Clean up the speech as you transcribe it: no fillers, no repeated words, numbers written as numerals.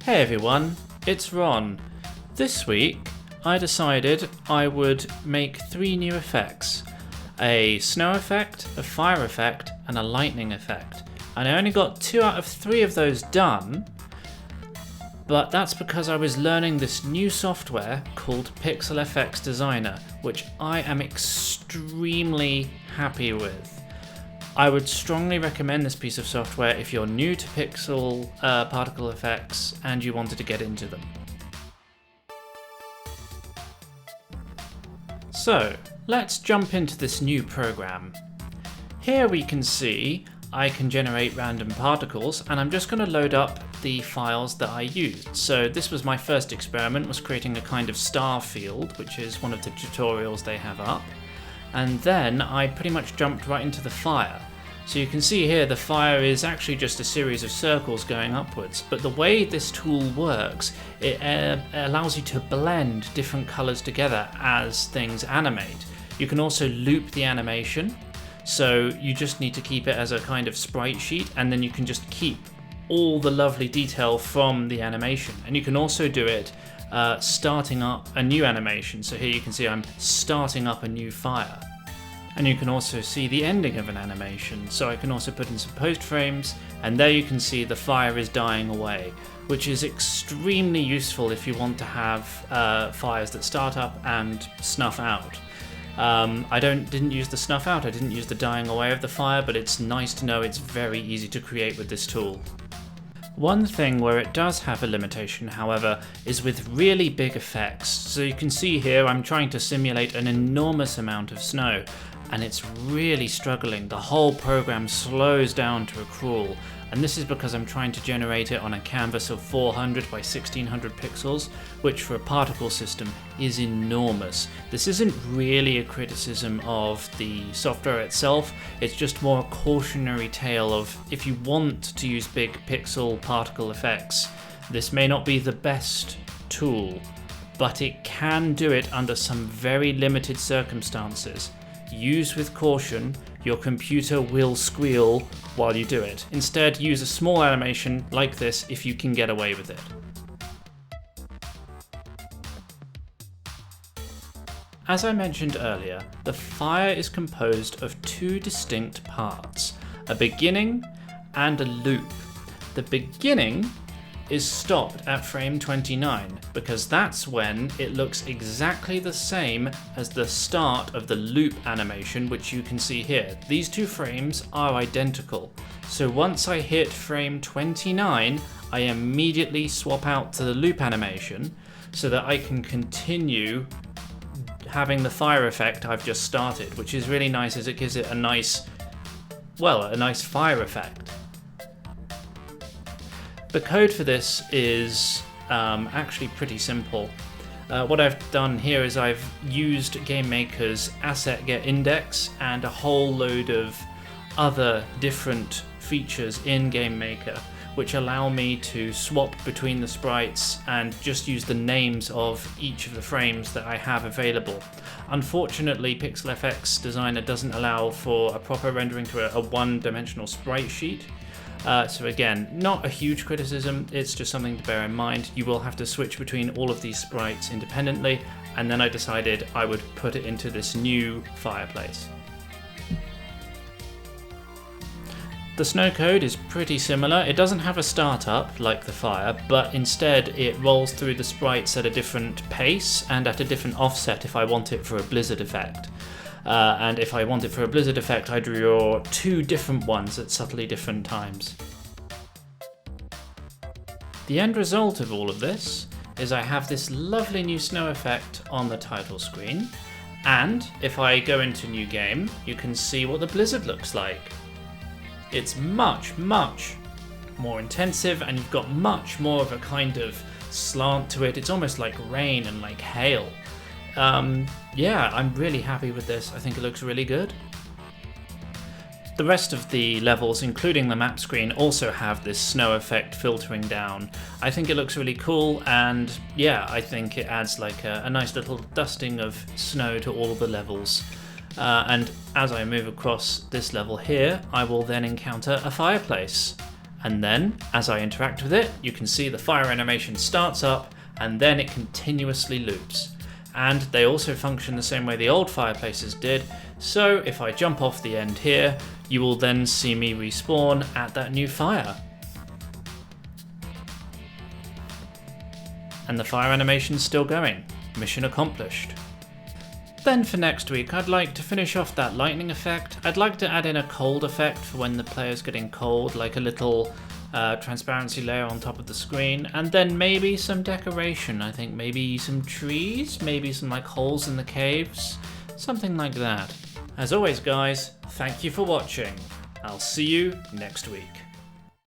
Hey everyone, it's Ron. This week I decided I would make 3 new effects. A snow effect, a fire effect, and a lightning effect. And I only got 2 out of 3 of those done, but that's because I was learning this new software called Pixel FX Designer, which I am extremely happy with. I would strongly recommend this piece of software if you're new to pixel particle effects and you wanted to get into them. So, let's jump into this new program. Here we can see I can generate random particles, and I'm just going to load up the files that I used. So this was my first experiment, was creating a kind of star field, which is one of the tutorials they have up. And then I pretty much jumped right into the fire. So you can see here the fire is actually just a series of circles going upwards, but the way this tool works, it allows you to blend different colors together as things animate. You can also loop the animation, so you just need to keep it as a kind of sprite sheet, and then you can just keep all the lovely detail from the animation. And you can also do it starting up a new animation. So here you can see I'm starting up a new fire. And you can also see the ending of an animation. So I can also put in some post frames, and there you can see the fire is dying away, which is extremely useful if you want to have fires that start up and snuff out. I didn't use the snuff out, I didn't use the dying away of the fire, but it's nice to know it's very easy to create with this tool. One thing where it does have a limitation, however, is with really big effects. So you can see here I'm trying to simulate an enormous amount of snow, and it's really struggling. The whole program slows down to a crawl, and this is because I'm trying to generate it on a canvas of 400 by 1600 pixels, which for a particle system is enormous. This isn't really a criticism of the software itself, it's just more a cautionary tale of if you want to use big pixel particle effects, this may not be the best tool, but it can do it under some very limited circumstances. Use with caution, your computer will squeal while you do it. Instead, use a small animation like this if you can get away with it. As I mentioned earlier, the fire is composed of 2 distinct parts, a beginning and a loop. The beginning is stopped at frame 29 because that's when it looks exactly the same as the start of the loop animation, which you can see here. These 2 frames are identical. So once I hit frame 29, I immediately swap out to the loop animation so that I can continue having the fire effect I've just started, which is really nice as it gives it a nice fire effect. The code for this is actually pretty simple. What I've done here is I've used GameMaker's asset get index and a whole load of other different features in GameMaker which allow me to swap between the sprites and just use the names of each of the frames that I have available. Unfortunately, Pixel FX Designer doesn't allow for a proper rendering to a one-dimensional sprite sheet. So again, not a huge criticism, it's just something to bear in mind. You will have to switch between all of these sprites independently, and then I decided I would put it into this new fireplace. The snow code is pretty similar. It doesn't have a startup like the fire, but instead it rolls through the sprites at a different pace and at a different offset if I want it for a blizzard effect. And if I want it for a blizzard effect, I draw 2 different ones at subtly different times. The end result of all of this is I have this lovely new snow effect on the title screen, and if I go into new game, you can see what the blizzard looks like. It's much more intensive, and you've got much more of a kind of slant to it. It's almost like rain and like hail. Yeah, I'm really happy with this. I think it looks really good. The rest of the levels, including the map screen, also have this snow effect filtering down. I think it looks really cool, and yeah, I think it adds like a nice little dusting of snow to all of the levels. And as I move across this level here, I will then encounter a fireplace. And then, as I interact with it, you can see the fire animation starts up and then it continuously loops. And they also function the same way the old fireplaces did, so if I jump off the end here, you will then see me respawn at that new fire. And the fire animation's still going. Mission accomplished. Then for next week, I'd like to finish off that lightning effect. I'd like to add in a cold effect for when the player's getting cold, like a little transparency layer on top of the screen, and then maybe some decoration. I think maybe some trees, maybe some like holes in the caves, something like that. As always guys, thank you for watching. I'll see you next week.